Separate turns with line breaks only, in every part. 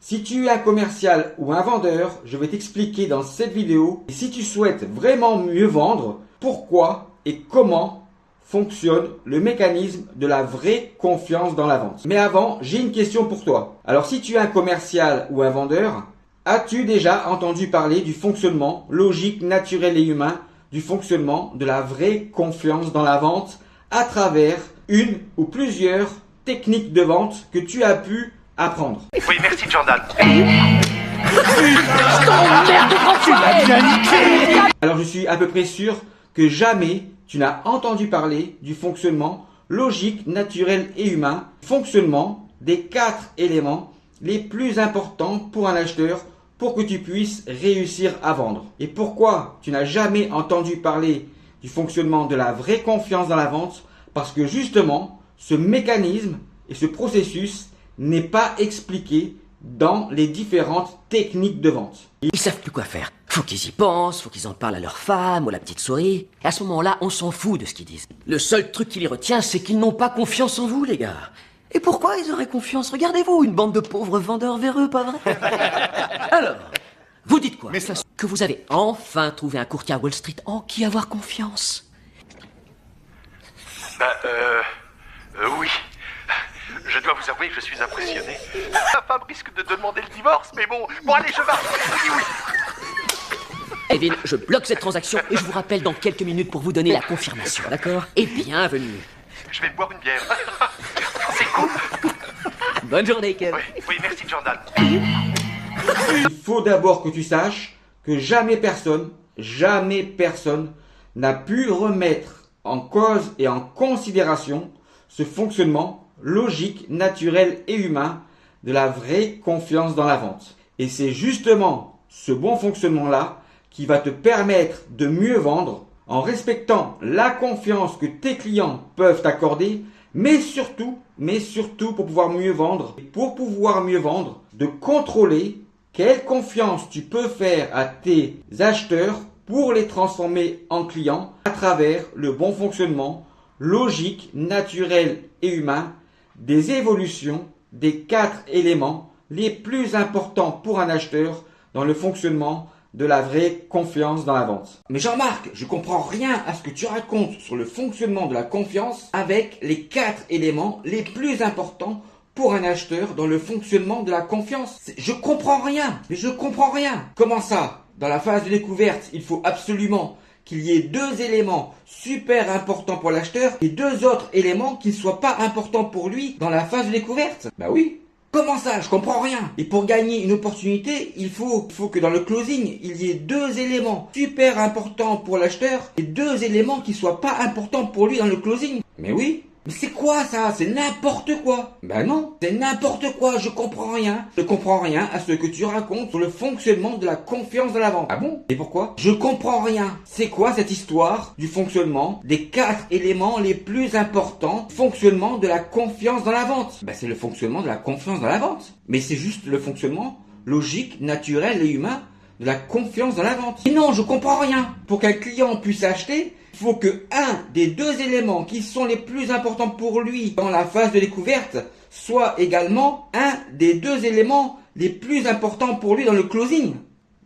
Si tu es un commercial ou un vendeur, je vais t'expliquer dans cette vidéo, et si tu souhaites vraiment mieux vendre, pourquoi et comment fonctionne le mécanisme de la vraie confiance dans la vente. Mais avant, j'ai une question pour toi. Alors si tu es un commercial ou un vendeur, as-tu déjà entendu parler du fonctionnement logique, naturel et humain, du fonctionnement de la vraie confiance dans la vente à travers une ou plusieurs techniques de vente que tu as pu apprendre?
Oui, merci Jordan.
Alors je suis à peu près sûr que jamais tu n'as entendu parler du fonctionnement logique, naturel et humain, fonctionnement des 4 éléments les plus importants pour un acheteur pour que tu puisses réussir à vendre. Et pourquoi tu n'as jamais entendu parler du fonctionnement de la vraie confiance dans la vente? Parce que justement, ce mécanisme et ce processus n'est pas expliqué dans les différentes techniques de vente.
Ils savent plus quoi faire. Faut qu'ils y pensent, faut qu'ils en parlent à leur femme ou à la petite souris. Et à ce moment-là, on s'en fout de ce qu'ils disent. Le seul truc qui les retient, c'est qu'ils n'ont pas confiance en vous, les gars. Et pourquoi ils auraient confiance? Regardez-vous, une bande de pauvres vendeurs véreux, pas vrai? Alors, vous dites quoi?
Mais ça...
Que vous avez enfin trouvé un courtier à Wall Street en qui avoir confiance?
Oui. Je dois vous avouer que je suis impressionné. Ma femme risque de demander le divorce, mais bon, allez, je vais. Oui.
Evin, je bloque cette transaction et je vous rappelle dans quelques minutes pour vous donner la confirmation, d'accord? Et bienvenue.
Je vais boire une bière. C'est cool.
Bonne journée, Kev.
Oui, merci Jordan.
Il faut d'abord que tu saches que jamais personne n'a pu remettre en cause et en considération ce fonctionnement logique, naturel et humain de la vraie confiance dans la vente. Et c'est justement ce bon fonctionnement-là qui va te permettre de mieux vendre en respectant la confiance que tes clients peuvent t'accorder, mais surtout pour pouvoir mieux vendre, de contrôler quelle confiance tu peux faire à tes acheteurs pour les transformer en clients à travers le bon fonctionnement logique, naturel et humain des évolutions des 4 éléments les plus importants pour un acheteur dans le fonctionnement de la vraie confiance dans la vente. Mais Jean-Marc, je comprends rien à ce que tu racontes sur le fonctionnement de la confiance avec les 4 éléments les plus importants pour un acheteur dans le fonctionnement de la confiance. Je comprends rien, mais je comprends rien. Comment ça? Dans la phase de découverte, il faut absolument qu'il y ait 2 éléments super importants pour l'acheteur et 2 autres éléments qui ne soient pas importants pour lui dans la phase de découverte. Bah oui. Comment ça? Je comprends rien. Et pour gagner une opportunité, il faut que dans le closing, il y ait 2 éléments super importants pour l'acheteur et 2 éléments qui soient pas importants pour lui dans le closing. Mais oui. Mais c'est quoi ça? C'est n'importe quoi. Ben non, c'est n'importe quoi, je comprends rien. Je comprends rien à ce que tu racontes sur le fonctionnement de la confiance dans la vente. Ah bon? Et pourquoi? Je comprends rien. C'est quoi cette histoire du fonctionnement des 4 éléments les plus importants, fonctionnement de la confiance dans la vente? Ben c'est le fonctionnement de la confiance dans la vente. Mais c'est juste le fonctionnement logique, naturel et humain de la confiance dans la vente. Et non, je comprends rien. Pour qu'un client puisse acheter, il faut que un des 2 éléments qui sont les plus importants pour lui dans la phase de découverte soit également un des 2 éléments les plus importants pour lui dans le closing.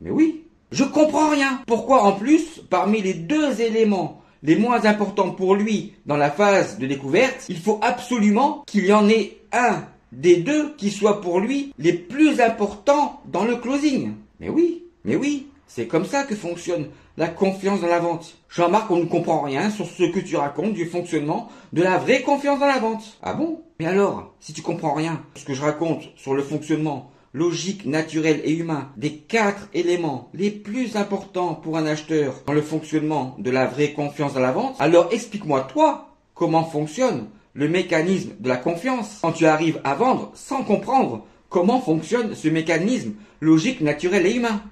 Mais oui, je comprends rien. Pourquoi en plus, parmi les 2 éléments les moins importants pour lui dans la phase de découverte, il faut absolument qu'il y en ait un des 2 qui soit pour lui les plus importants dans le closing. Mais oui, c'est comme ça que fonctionne la confiance dans la vente. Jean-Marc, on ne comprend rien sur ce que tu racontes du fonctionnement de la vraie confiance dans la vente. Ah bon? Mais alors, si tu comprends rien sur ce que je raconte sur le fonctionnement logique, naturel et humain des 4 éléments les plus importants pour un acheteur dans le fonctionnement de la vraie confiance dans la vente, alors explique-moi toi comment fonctionne le mécanisme de la confiance quand tu arrives à vendre sans comprendre comment fonctionne ce mécanisme logique, naturel et humain.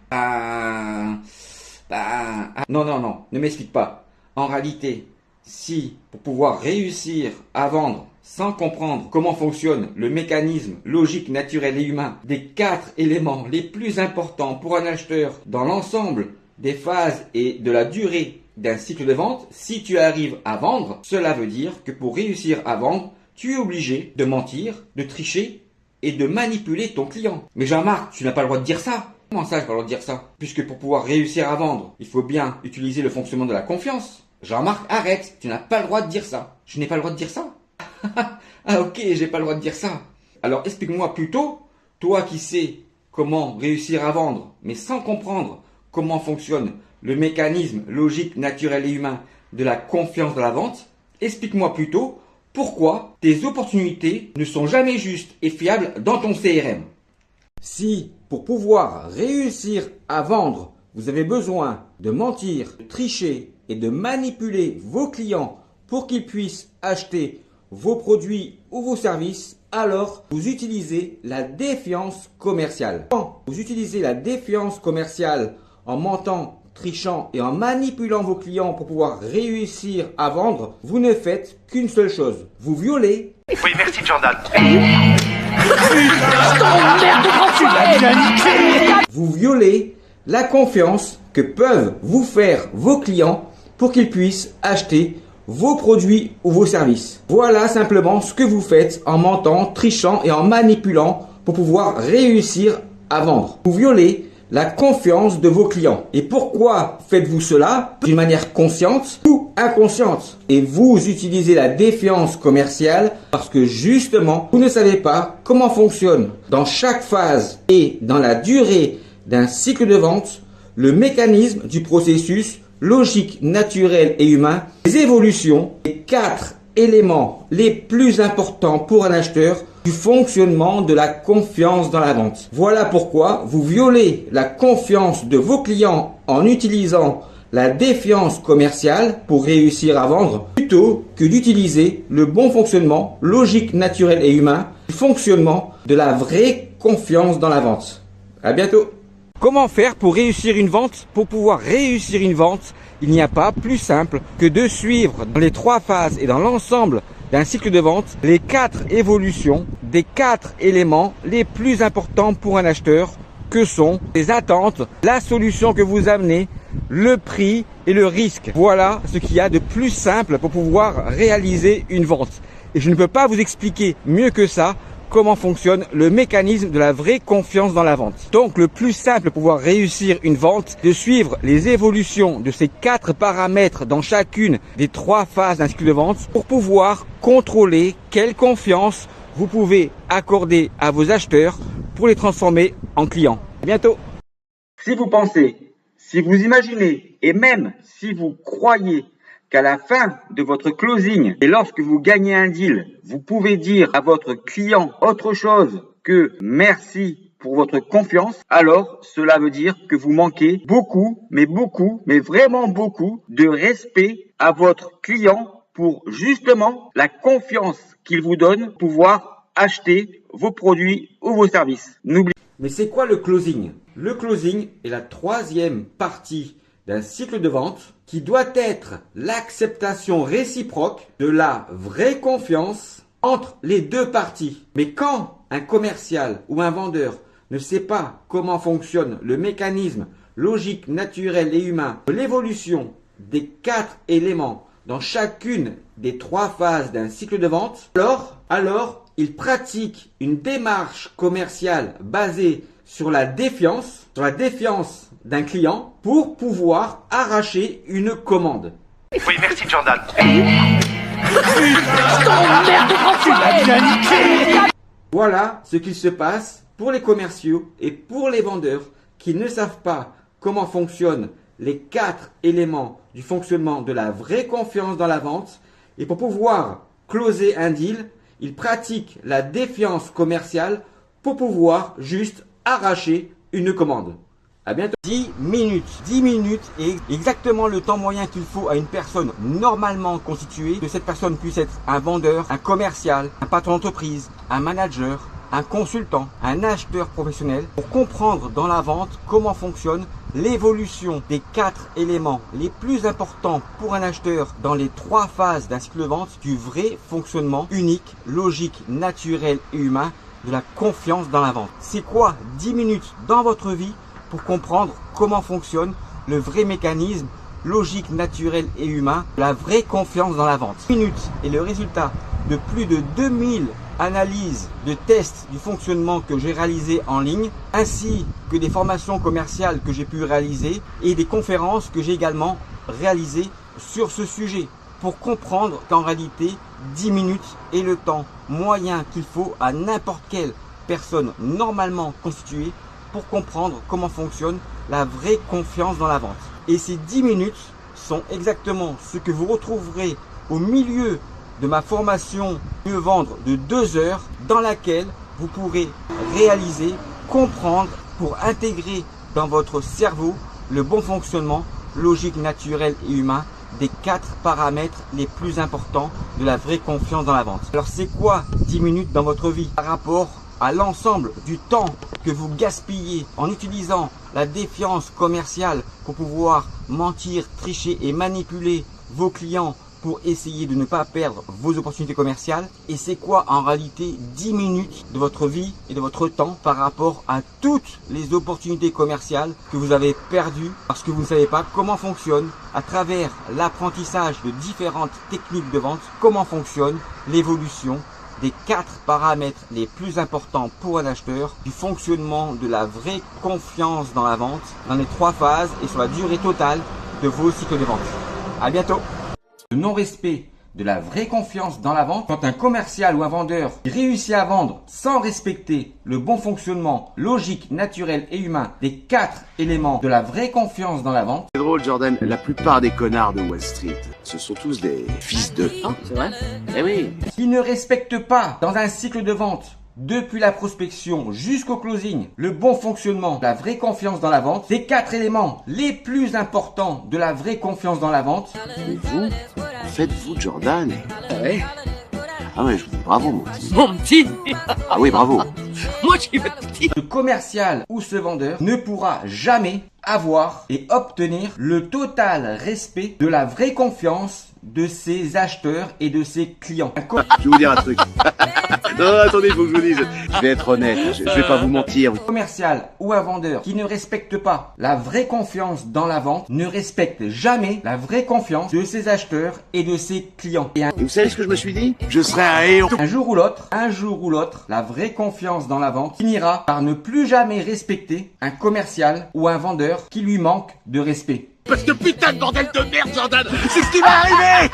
Non, ne m'explique pas. En réalité, si pour pouvoir réussir à vendre sans comprendre comment fonctionne le mécanisme logique, naturel et humain des 4 éléments les plus importants pour un acheteur dans l'ensemble des phases et de la durée d'un cycle de vente, si tu arrives à vendre, cela veut dire que pour réussir à vendre, tu es obligé de mentir, de tricher et de manipuler ton client. Mais Jean-Marc, tu n'as pas le droit de dire ça. Comment ça, j'ai pas le droit de dire ça? Puisque pour pouvoir réussir à vendre, il faut bien utiliser le fonctionnement de la confiance. Jean-Marc, arrête, tu n'as pas le droit de dire ça. Je n'ai pas le droit de dire ça? Ah ok, j'ai pas le droit de dire ça. Alors explique-moi plutôt, toi qui sais comment réussir à vendre, mais sans comprendre comment fonctionne le mécanisme logique, naturel et humain de la confiance dans la vente, explique-moi plutôt pourquoi tes opportunités ne sont jamais justes et fiables dans ton CRM. Si, pour pouvoir réussir à vendre, vous avez besoin de mentir, de tricher et de manipuler vos clients pour qu'ils puissent acheter vos produits ou vos services, alors vous utilisez la défiance commerciale. Quand vous utilisez la défiance commerciale en mentant, trichant et en manipulant vos clients pour pouvoir réussir à vendre, vous ne faites qu'une seule chose. Vous violez.
Oui, merci Jordan.
Vous violez la confiance que peuvent vous faire vos clients pour qu'ils puissent acheter vos produits ou vos services. Voilà simplement ce que vous faites en mentant, trichant et en manipulant pour pouvoir réussir à vendre. Vous violez la confiance de vos clients. Et pourquoi faites-vous cela? D'une manière consciente ou inconsciente. Et vous utilisez la défiance commerciale parce que justement, vous ne savez pas comment fonctionne dans chaque phase et dans la durée d'un cycle de vente le mécanisme du processus logique, naturel et humain, les évolutions, les 4 éléments les plus importants pour un acheteur du fonctionnement de la confiance dans la vente. Voilà pourquoi vous violez la confiance de vos clients en utilisant la défiance commerciale pour réussir à vendre plutôt que d'utiliser le bon fonctionnement logique, naturel et humain du fonctionnement de la vraie confiance dans la vente. À bientôt. Comment faire pour réussir une vente? Pour pouvoir réussir une vente, il n'y a pas plus simple que de suivre dans les 3 phases et dans l'ensemble d'un cycle de vente les 4 évolutions des 4 éléments les plus importants pour un acheteur que sont les attentes, la solution que vous amenez, le prix et le risque. Voilà ce qu'il y a de plus simple pour pouvoir réaliser une vente. Et je ne peux pas vous expliquer mieux que ça comment fonctionne le mécanisme de la vraie confiance dans la vente. Donc le plus simple pour pouvoir réussir une vente, de suivre les évolutions de ces 4 paramètres dans chacune des 3 phases d'un cycle de vente pour pouvoir contrôler quelle confiance vous pouvez accorder à vos acheteurs pour les transformer en clients. À bientôt. Si vous pensez, si vous imaginez et même si vous croyez qu'à la fin de votre closing et lorsque vous gagnez un deal, vous pouvez dire à votre client autre chose que merci pour votre confiance, alors cela veut dire que vous manquez beaucoup, mais vraiment beaucoup de respect à votre client pour justement la confiance qu'il vous donne pour pouvoir acheter vos produits ou vos services. N'oubliez. Mais c'est quoi le closing? Le closing est la 3e partie d'un cycle de vente qui doit être l'acceptation réciproque de la vraie confiance entre les 2 parties. Mais quand un commercial ou un vendeur ne sait pas comment fonctionne le mécanisme logique, naturel et humain de l'évolution des 4 éléments dans chacune des 3 phases d'un cycle de vente, alors il pratique une démarche commerciale basée sur la défiance d'un client pour pouvoir arracher une commande.
Oui, merci Jordan.
Voilà ce qu'il se passe pour les commerciaux et pour les vendeurs qui ne savent pas comment fonctionnent les 4 éléments du fonctionnement de la vraie confiance dans la vente. Et pour pouvoir closer un deal, ils pratiquent la défiance commerciale pour pouvoir juste arracher une commande. À bientôt. 10 minutes. 10 minutes est exactement le temps moyen qu'il faut à une personne normalement constituée. Que cette personne puisse être un vendeur, un commercial, un patron d'entreprise, un manager, un consultant, un acheteur professionnel pour comprendre dans la vente comment fonctionne l'évolution des 4 éléments les plus importants pour un acheteur dans les 3 phases d'un cycle de vente du vrai fonctionnement unique, logique, naturel et humain de la confiance dans la vente. C'est quoi 10 minutes dans votre vie pour comprendre comment fonctionne le vrai mécanisme logique, naturel et humain, la vraie confiance dans la vente. 10 minutes est le résultat de plus de 2000 analyse de tests du fonctionnement que j'ai réalisé en ligne, ainsi que des formations commerciales que j'ai pu réaliser et des conférences que j'ai également réalisées sur ce sujet pour comprendre qu'en réalité 10 minutes est le temps moyen qu'il faut à n'importe quelle personne normalement constituée pour comprendre comment fonctionne la vraie confiance dans la vente. Et ces 10 minutes sont exactement ce que vous retrouverez au milieu de ma formation Mieux vendre de 2 heures dans laquelle vous pourrez réaliser, comprendre pour intégrer dans votre cerveau le bon fonctionnement logique, naturel et humain des 4 paramètres les plus importants de la vraie confiance dans la vente. Alors c'est quoi 10 minutes dans votre vie par rapport à l'ensemble du temps que vous gaspillez en utilisant la défiance commerciale pour pouvoir mentir, tricher et manipuler vos clients pour essayer de ne pas perdre vos opportunités commerciales? Et c'est quoi en réalité 10 minutes de votre vie et de votre temps par rapport à toutes les opportunités commerciales que vous avez perdues parce que vous ne savez pas comment fonctionne à travers l'apprentissage de différentes techniques de vente, comment fonctionne l'évolution des 4 paramètres les plus importants pour un acheteur du fonctionnement de la vraie confiance dans la vente dans les 3 phases et sur la durée totale de vos cycles de vente. À bientôt. Le non-respect de la vraie confiance dans la vente, quand un commercial ou un vendeur réussit à vendre sans respecter le bon fonctionnement logique, naturel et humain des 4 éléments de la vraie confiance dans la vente.
C'est drôle, Jordan, la plupart des connards de Wall Street, ce sont tous des fils de...
Oh, c'est vrai? Eh oui.
Qui ne respecte pas dans un cycle de vente, depuis la prospection jusqu'au closing, le bon fonctionnement, la vraie confiance dans la vente, les 4 éléments les plus importants de la vraie confiance dans la vente.
Et vous, faites-vous Jordan?
Ah ouais.
Ah ouais, bravo mon petit.
Mon petit.
Ah oui, bravo.
Moi qui veux te dire.
Ce commercial ou ce vendeur ne pourra jamais avoir et obtenir le total respect de la vraie confiance de ses acheteurs et de ses clients.
Je vais vous dire un truc. Non, attendez, il faut que je vous dise. Je vais être honnête, je vais pas vous mentir.
Un commercial ou un vendeur qui ne respecte pas la vraie confiance dans la vente ne respecte jamais la vraie confiance de ses acheteurs et de ses clients. Et
Et vous savez ce que je me suis dit? Je serai un héros.
un jour ou l'autre, la vraie confiance dans la vente finira par ne plus jamais respecter un commercial ou un vendeur qui lui manque de respect.
Parce que putain de bordel de merde, Jordan, c'est ce qui va arriver.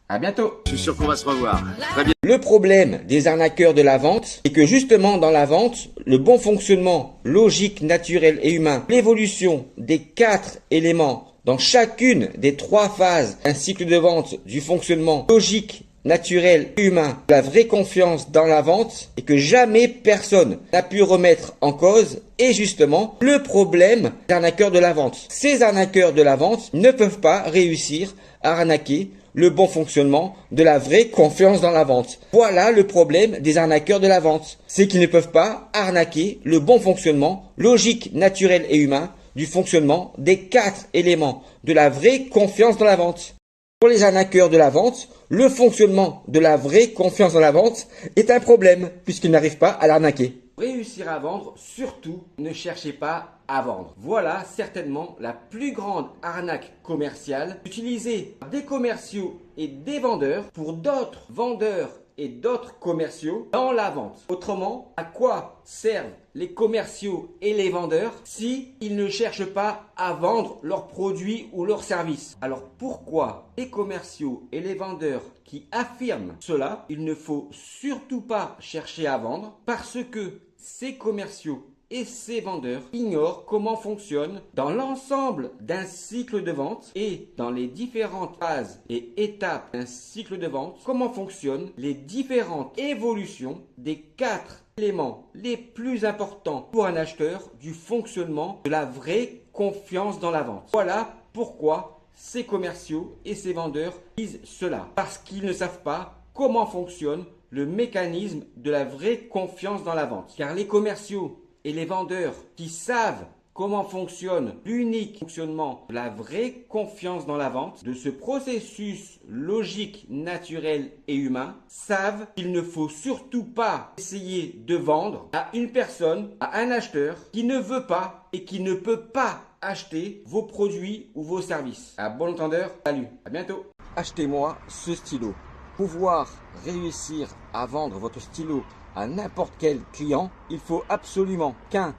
À bientôt.
Je suis sûr qu'on va se revoir. Très bien.
Le problème des arnaqueurs de la vente est que justement dans la vente, le bon fonctionnement logique, naturel et humain, l'évolution des 4 éléments dans chacune des 3 phases d'un cycle de vente du fonctionnement logique, naturel et humain, la vraie confiance dans la vente et que jamais personne n'a pu remettre en cause est justement le problème des arnaqueurs de la vente. Ces arnaqueurs de la vente ne peuvent pas réussir à arnaquer le bon fonctionnement de la vraie confiance dans la vente. Voilà le problème des arnaqueurs de la vente. C'est qu'ils ne peuvent pas arnaquer le bon fonctionnement logique, naturel et humain du fonctionnement des 4 éléments de la vraie confiance dans la vente. Pour les arnaqueurs de la vente, le fonctionnement de la vraie confiance dans la vente est un problème puisqu'ils n'arrivent pas à l'arnaquer. Réussir à vendre, surtout ne cherchez pas à vendre. Voilà certainement la plus grande arnaque commerciale utilisée par des commerciaux et des vendeurs pour d'autres vendeurs et d'autres commerciaux dans la vente. Autrement, à quoi servent les commerciaux et les vendeurs si ils ne cherchent pas à vendre leurs produits ou leurs services? Alors pourquoi les commerciaux et les vendeurs qui affirment cela, il ne faut surtout pas chercher à vendre parce que ces commerciaux et ces vendeurs ignorent comment fonctionne dans l'ensemble d'un cycle de vente et dans les différentes phases et étapes d'un cycle de vente, comment fonctionnent les différentes évolutions des 4 éléments les plus importants pour un acheteur du fonctionnement de la vraie confiance dans la vente. Voilà pourquoi ces commerciaux et ces vendeurs disent cela. Parce qu'ils ne savent pas comment fonctionne le mécanisme de la vraie confiance dans la vente. Car les commerciaux et les vendeurs qui savent comment fonctionne l'unique fonctionnement de la vraie confiance dans la vente, de ce processus logique, naturel et humain, savent qu'il ne faut surtout pas essayer de vendre à une personne, à un acheteur qui ne veut pas et qui ne peut pas acheter vos produits ou vos services. À bon entendeur, salut, à bientôt. Achetez-moi ce stylo. pouvoir réussir à vendre votre stylo à n'importe quel client, il faut absolument qu'un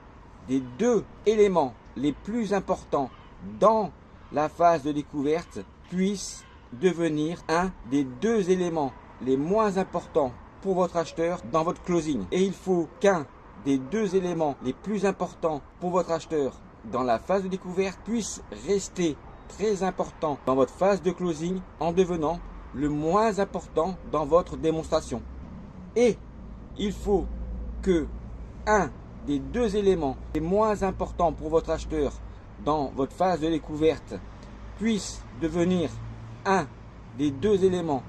des deux éléments les plus importants dans la phase de découverte puisse devenir un des deux éléments les moins importants pour votre acheteur dans votre closing. Et il faut qu'un des deux éléments les plus importants pour votre acheteur dans la phase de découverte puisse rester très important dans votre phase de closing en devenant le moins important dans votre démonstration. Et il faut que un des deux éléments les moins importants pour votre acheteur dans votre phase de découverte puisse devenir un des deux éléments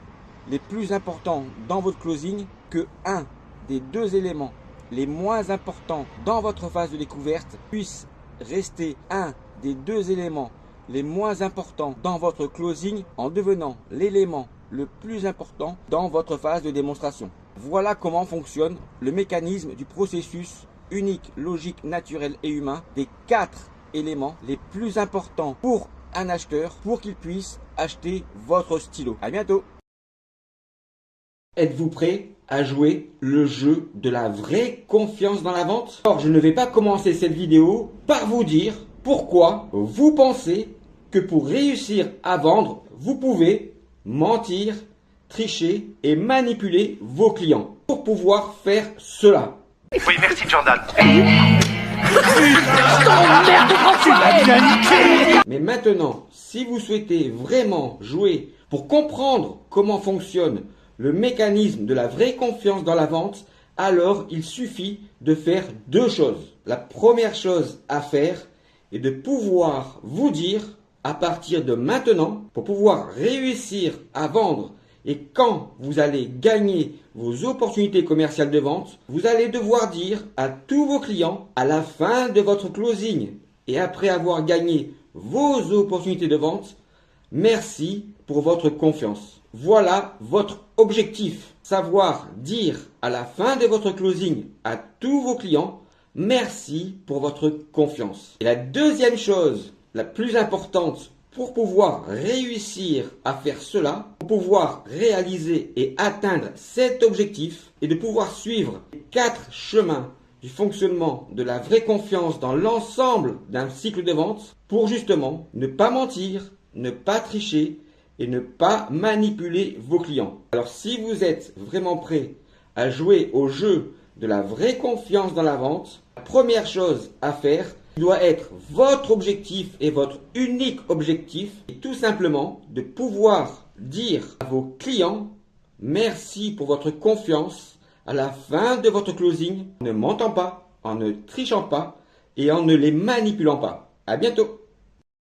les plus importants dans votre closing, que un des deux éléments les moins importants dans votre phase de découverte puisse rester un des deux éléments les moins importants dans votre closing en devenant l'élément le plus important dans votre phase de démonstration. Voilà comment fonctionne le mécanisme du processus unique, logique, naturel et humain des 4 éléments les plus importants pour un acheteur pour qu'il puisse acheter votre stylo. À bientôt. Êtes-vous prêt à jouer le jeu de la vraie confiance dans la vente? Alors, je ne vais pas commencer cette vidéo par vous dire pourquoi vous pensez que pour réussir à vendre, vous pouvez mentir, tricher et manipuler vos clients. Pour pouvoir faire cela,
Oui, merci Jordan.
mais maintenant, si vous souhaitez vraiment jouer pour comprendre comment fonctionne le mécanisme de la vraie confiance dans la vente, alors il suffit de faire deux choses. La première chose à faire est de pouvoir vous dire à partir de maintenant, pour pouvoir réussir à vendre et quand vous allez gagner vos opportunités commerciales de vente, vous allez devoir dire à tous vos clients à la fin de votre closing et après avoir gagné vos opportunités de vente, merci pour votre confiance. Voilà votre objectif. Savoir dire à la fin de votre closing à tous vos clients, merci pour votre confiance. Et la deuxième chose la plus importante pour pouvoir réussir à faire cela, pour pouvoir réaliser et atteindre cet objectif et de pouvoir suivre les 4 chemins du fonctionnement de la vraie confiance dans l'ensemble d'un cycle de vente pour justement ne pas mentir, ne pas tricher et ne pas manipuler vos clients. Alors si vous êtes vraiment prêt à jouer au jeu de la vraie confiance dans la vente, la première chose à faire doit être votre objectif et votre unique objectif est tout simplement de pouvoir dire à vos clients merci pour votre confiance à la fin de votre closing en ne mentant pas, en ne trichant pas et en ne les manipulant pas. À bientôt.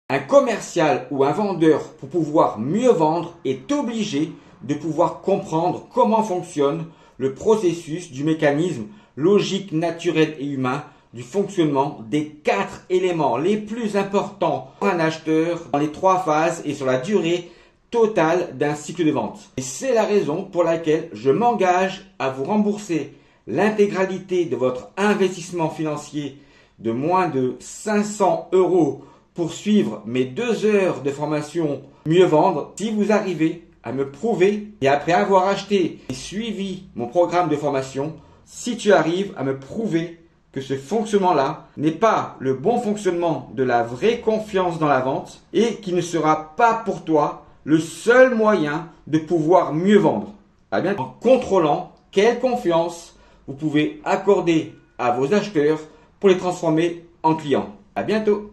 Un commercial ou un vendeur pour pouvoir mieux vendre est obligé de pouvoir comprendre comment fonctionne le processus du mécanisme logique, naturel et humain du fonctionnement des 4 éléments les plus importants pour un acheteur dans les 3 phases et sur la durée totale d'un cycle de vente. Et c'est la raison pour laquelle je m'engage à vous rembourser l'intégralité de votre investissement financier de moins de 500 € pour suivre mes 2 heures de formation Mieux Vendre si vous arrivez à me prouver et après avoir acheté et suivi mon programme de formation, si tu arrives à me prouver que ce fonctionnement-là n'est pas le bon fonctionnement de la vraie confiance dans la vente et qui ne sera pas pour toi le seul moyen de pouvoir mieux vendre. À bientôt. En contrôlant quelle confiance vous pouvez accorder à vos acheteurs pour les transformer en clients. À bientôt.